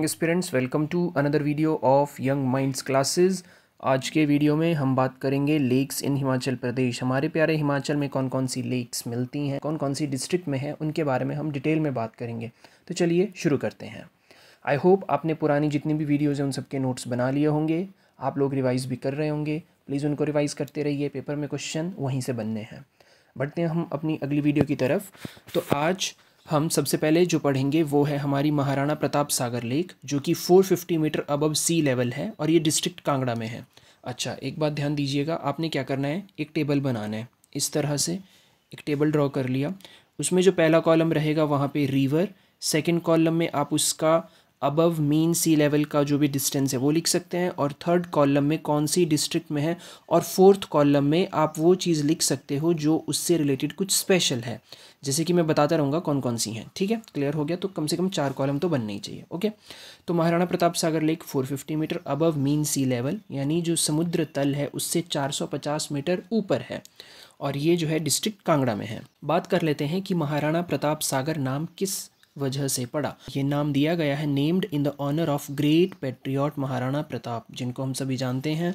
Aspirants, welcome to another video of Young Minds Classes. आज के video में हम बात करेंगे लेक्स इन हिमाचल प्रदेश। हमारे प्यारे हिमाचल में कौन कौन सी लेक्स मिलती हैं, कौन कौन सी डिस्ट्रिक्ट में हैं, उनके बारे में हम डिटेल में बात करेंगे। तो चलिए शुरू करते हैं। आई होप आपने पुरानी जितनी भी वीडियोज़ हैं उन सबके नोट्स बना लिए होंगे। आप लोग रिवाइज़ भी कर रहे होंगे। प्लीज़ उनको रिवाइज़ करते रहिए, पेपर में क्वेश्चन वहीं से बनने हैं। बढ़ते हैं हम अपनी अगली वीडियो की तरफ। तो आज हम सबसे पहले जो पढ़ेंगे वो है हमारी महाराणा प्रताप सागर लेक, जो कि 450 मीटर अबव सी लेवल है और ये डिस्ट्रिक्ट कांगड़ा में है। अच्छा, एक बात ध्यान दीजिएगा, आपने क्या करना है, एक टेबल बनाना है। इस तरह से एक टेबल ड्रॉ कर लिया। उसमें जो पहला कॉलम रहेगा वहाँ पे रिवर, सेकंड कॉलम में आप उसका अबव मीन सी लेवल का जो भी डिस्टेंस है वो लिख सकते हैं, और थर्ड कॉलम में कौन सी डिस्ट्रिक्ट में है, और फोर्थ कॉलम में आप वो चीज़ लिख सकते हो जो उससे रिलेटेड कुछ स्पेशल है। जैसे कि मैं बताता रहूँगा कौन कौन सी हैं। ठीक है, क्लियर हो गया? तो कम से कम 4 कॉलम तो बनने ही चाहिए। ओके, तो महाराणा प्रताप सागर लेक 450 मीटर अबव मीन सी लेवल, यानी जो समुद्र तल है उससे 450 मीटर ऊपर है, और ये जो है डिस्ट्रिक्ट कांगड़ा में है। बात कर लेते हैं कि महाराणा प्रताप सागर नाम किस वजह से पड़ा। ये नाम दिया गया है named in the honour of great patriot Maharana Pratap, जिनको हम सभी जानते हैं।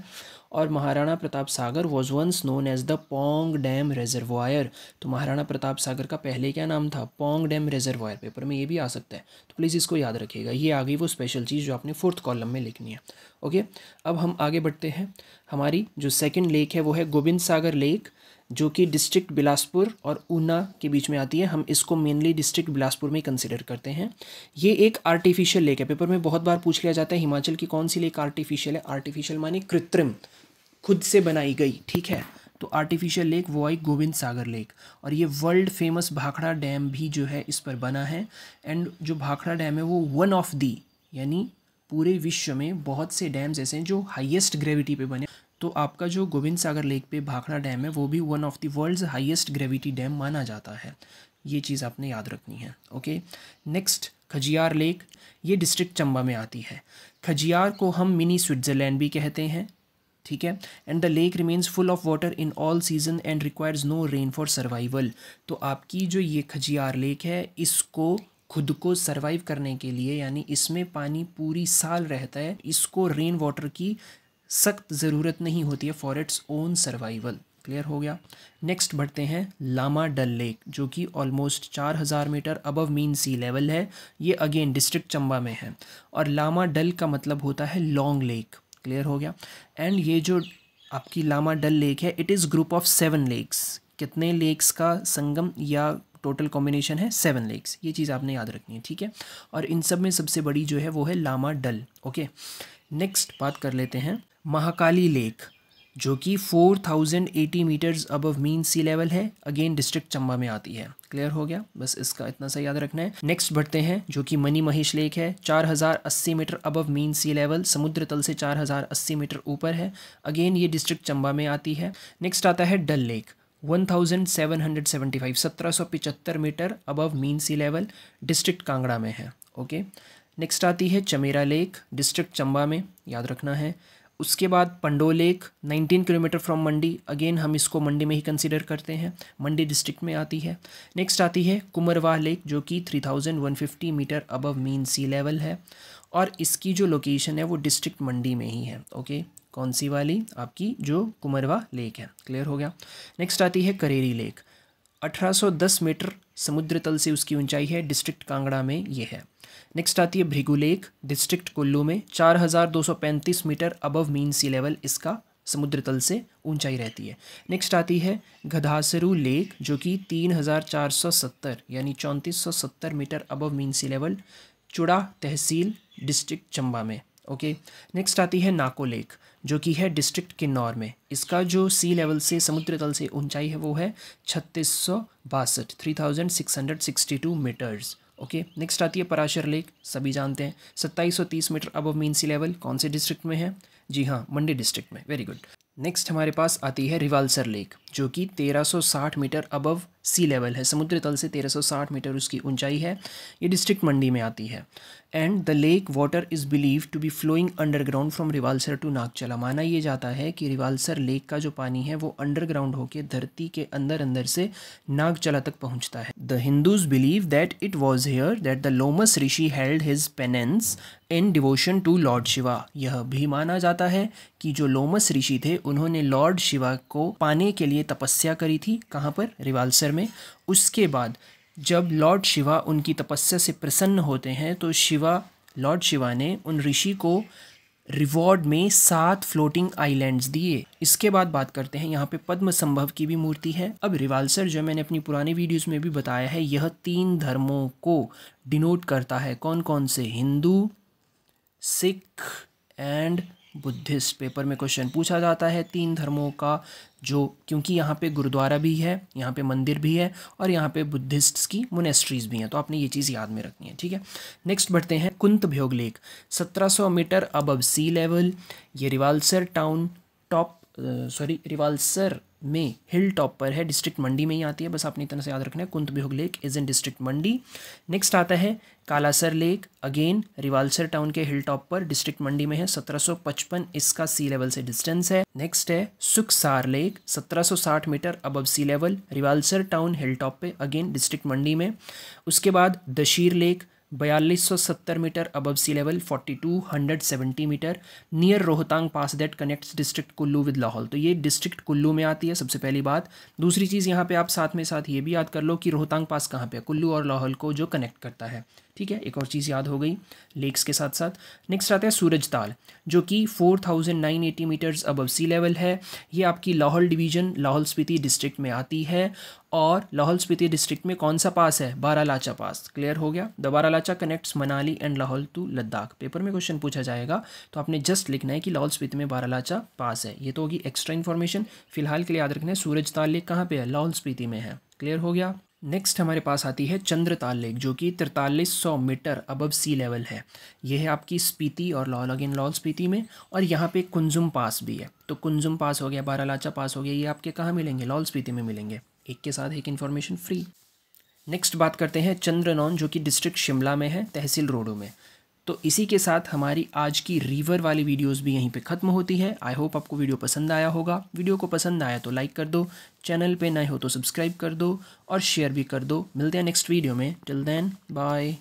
और Maharana Pratap Sagar was once known as the Pong dam reservoir. तो महाराणा प्रताप सागर का पहले क्या नाम था? Pong dam reservoir. पेपर में ये भी आ सकता है, तो प्लीज़ इसको याद रखिएगा। ये आ गई वो स्पेशल चीज़ जो आपने फोर्थ कॉलम में लिखनी है। ओके, अब हम आगे बढ़ते हैं। हमारी जो सेकेंड लेक है वो है गोविंद सागर लेक, जो कि डिस्ट्रिक्ट बिलासपुर और ऊना के बीच में आती है। हम इसको मेनली डिस्ट्रिक्ट बिलासपुर में कंसिडर करते हैं। ये एक आर्टिफिशियल लेक है। पेपर में बहुत बार पूछ लिया जाता है हिमाचल की कौन सी लेक आर्टिफिशियल है। आर्टिफिशियल माने कृत्रिम, खुद से बनाई गई। ठीक है, तो आर्टिफिशियल लेक वो आई गोविंद सागर लेक। और ये वर्ल्ड फेमस भाखड़ा डैम भी जो है इस पर बना है। एंड जो भाखड़ा डैम है वो वन ऑफ दी, यानी पूरे विश्व में बहुत से डैम्स ऐसे हैं जो हाईएस्ट ग्रेविटी पे बने। तो आपका जो गोविंद सागर लेक पे भाखड़ा डैम है वो भी one of the world's highest gravity dam माना जाता है। ये चीज़ आपने याद रखनी है। ओके, नेक्स्ट खजियार लेक, ये डिस्ट्रिक्ट चंबा में आती है। खजियार को हम मिनी स्विट्ज़रलैंड भी कहते हैं। ठीक है, and the lake remains full of water in all season and requires no rain for survival. तो आपकी जो ये खजियार लेक है, इसको खुद को सर्वाइव करने के लिए, यानी इसमें पानी पूरी साल रहता है, इसको रेन वाटर की सख्त ज़रूरत नहीं होती है for its own survival. Clear हो गया? नेक्स्ट बढ़ते हैं लामा डल लेक, जो कि ऑलमोस्ट 4000 मीटर अबव मीन सी लेवल है। ये अगेन डिस्ट्रिक्ट चंबा में है, और लामा डल का मतलब होता है लॉन्ग लेक। क्लियर हो गया? एंड ये जो आपकी लामा डल लेक है, it is group of 7 lakes. कितने लेक्स का संगम या टोटल कॉम्बिनेशन है? 7 लेक्स। ये चीज़ आपने याद रखनी है। ठीक है, और इन सब में सबसे बड़ी जो है वो है लामा डल। ओके, नेक्स्ट बात कर लेते हैं महाकाली लेक, जो कि 4080 मीटर्स अबव मीन सी लेवल है। अगेन डिस्ट्रिक्ट चंबा में आती है। क्लियर हो गया? बस इसका इतना सा याद रखना है। नेक्स्ट बढ़ते हैं जो कि मनी महेश लेक है, 4080 मीटर अबव मीन सी लेवल, समुद्र तल से 4080 मीटर ऊपर है। अगेन ये डिस्ट्रिक्ट चंबा में आती है। नेक्स्ट आता है डल लेक, 1775 1775 मीटर अबव मीन सी लेवल, डिस्ट्रिक्ट कांगड़ा में है। ओके, नेक्स्ट आती है चमेरा लेक, डिस्ट्रिक्ट चंबा में, याद रखना है। उसके बाद Pandoh lake, 19 kilometre from Mandi. Again हम इसको मंडी में ही कंसीडर करते हैं, मंडी डिस्ट्रिक्ट में आती है। नेक्स्ट आती है कुमरवाह लेक, जो कि 3150 मीटर अबव मीन सी लेवल है, और इसकी जो लोकेशन है वो डिस्ट्रिक्ट मंडी में ही है। ओके, कौन सी वाली? आपकी जो कुमरवाह लेक है। क्लियर हो गया? नेक्स्ट आती है करेरी लेक, 1810 मीटर समुद्र तल से उसकी ऊंचाई है, डिस्ट्रिक्ट कांगड़ा में ये है। नेक्स्ट आती है भृगु लेक, डिस्ट्रिक्ट कुल्लू में, 4235 मीटर अबव मीन सी लेवल इसका समुद्र तल से ऊंचाई रहती है। नेक्स्ट आती है गधासरू लेक, जो कि 3470 यानी 3470 मीटर अबव मीन सी लेवल, चुड़ा तहसील, डिस्ट्रिक्ट चंबा में। ओके, नेक्स्ट आती है नाको लेक, जो कि है डिस्ट्रिक्ट किन्नौर में। इसका जो सी लेवल से समुद्र तल से ऊंचाई है वो है 3662 3662 मीटर्स। ओके, नेक्स्ट आती है पराशर लेक, सभी जानते हैं, 2730 मीटर अबव मीन सी लेवल। कौन से डिस्ट्रिक्ट में है? जी हाँ, मंडी डिस्ट्रिक्ट में। Very good. नेक्स्ट हमारे पास आती है रिवाल्सर लेक, जो कि 1360 मीटर अबव सी लेवल है, समुद्र तल से 1360 मीटर उसकी ऊंचाई है। ये डिस्ट्रिक्ट मंडी में आती है। And the lake water is believe to be flowing underground from Rewalsar to Nagchala. माना ये जाता है कि रिवालसर लेक का जो पानी है वो अंडरग्राउंड होकर धरती के अंदर अंदर से नागचला तक पहुंचता है। The Hindus believe that it was here that the Lomas rishi held his penance in devotion to lord Shiva. यह भी माना जाता है कि जो लोमस ऋषि थे उन्होंने लॉर्ड शिवा को पाने के लिए तपस्या करी थी। कहाँ पर? रिवालसर में। उसके बाद जब लॉर्ड शिवा उनकी तपस्या से प्रसन्न होते हैं तो लॉर्ड शिवा ने उन ऋषि को रिवॉर्ड में 7 फ्लोटिंग आइलैंड्स दिए। इसके बाद बात करते हैं, यहाँ पे पद्म संभव की भी मूर्ति है। अब रिवालसर जो मैंने अपनी पुरानी वीडियोस में भी बताया है, यह 3 धर्मों को डिनोट करता है। कौन कौन से? Hindu, Sikh and Buddhist. Paper में क्वेश्चन पूछा जाता है 3 धर्मों का, जो क्योंकि यहाँ पे गुरुद्वारा भी है, यहाँ पे मंदिर भी है और यहाँ पे बुद्धिस्ट्स की मोनेस्ट्रीज भी हैं, तो आपने ये चीज़ याद में रखनी है, ठीक है। नेक्स्ट बढ़ते हैं, कुंतभ्योग lake 1700 metre above sea level. ये रिवालसर में हिल टॉप पर है, डिस्ट्रिक्ट मंडी में ही आती है, बस आपने इतना से याद रखना है। Kuntbhyog lake is in district Mandi. Next आता है Kalasar lake, again Rewalsar town के हिल टॉप पर, डिस्ट्रिक्ट मंडी में है, 1755 इसका सी लेवल से डिस्टेंस है। नेक्स्ट है Sukhsar lake, 1760 metre above sea level, Rewalsar town hill top पे, अगेन डिस्ट्रिक्ट मंडी में। उसके बाद Dashir lake 4270 metre above sea level, 4270 metre, near Rohtang pass that connects district Kullu with Lahaul. तो ये डिस्ट्रिक्ट कुल्लू में आती है, सबसे पहली बात। दूसरी चीज़ यहाँ पे आप साथ ये भी याद कर लो कि रोहतांग पास कहाँ पे है, कुल्लू और लाहौल को जो कनेक्ट करता है, ठीक है। एक और चीज़ याद हो गई लेक्स के साथ साथ। नेक्स्ट आता है सूरज ताल, जो कि 4980 मीटर्स अबव सी लेवल है। ये आपकी लाहौल डिवीज़न, लाहौल स्पीति डिस्ट्रिक्ट में आती है। और लाहौल स्पीति डिस्ट्रिक्ट में कौन सा पास है? बारालाचा पास। क्लियर हो गया। The Baralacha connects Manali and Lahaul to Ladakh. Paper में क्वेश्चन पूछा जाएगा तो आपने जस्ट लिखना है कि लाहौल स्पीति में बारालाचा पास है। ये तो होगी एक्स्ट्रा इन्फॉर्मेशन। फिलहाल के लिए याद रखना है सूरज ताल लेक कहाँ पे है? लाहौल स्पीति में है। क्लियर हो गया। नेक्स्ट हमारे पास आती है चंद्रताल लेक, जो कि 4300 मीटर अबव सी लेवल है। यह है आपकी स्पीति और लाहौल, अगेन लाहौल स्पीति में। और यहाँ पे कुंजुम पास भी है, तो कुंजुम पास हो गया, बारालाचा पास हो गया, ये आपके कहाँ मिलेंगे? लाहौल स्पीति में मिलेंगे। एक के साथ एक इन्फॉर्मेशन फ्री। नेक्स्ट बात करते हैं चंद्रनौन, जो कि डिस्ट्रिक्ट शिमला में है, तहसील रोडो में। तो इसी के साथ हमारी आज की रिवर वाली वीडियोस भी यहीं पे ख़त्म होती है। आई होप आपको वीडियो पसंद आया होगा। वीडियो को पसंद आया तो लाइक कर दो, चैनल पे नए हो तो सब्सक्राइब कर दो और शेयर भी कर दो। मिलते हैं नेक्स्ट वीडियो में। Till then bye.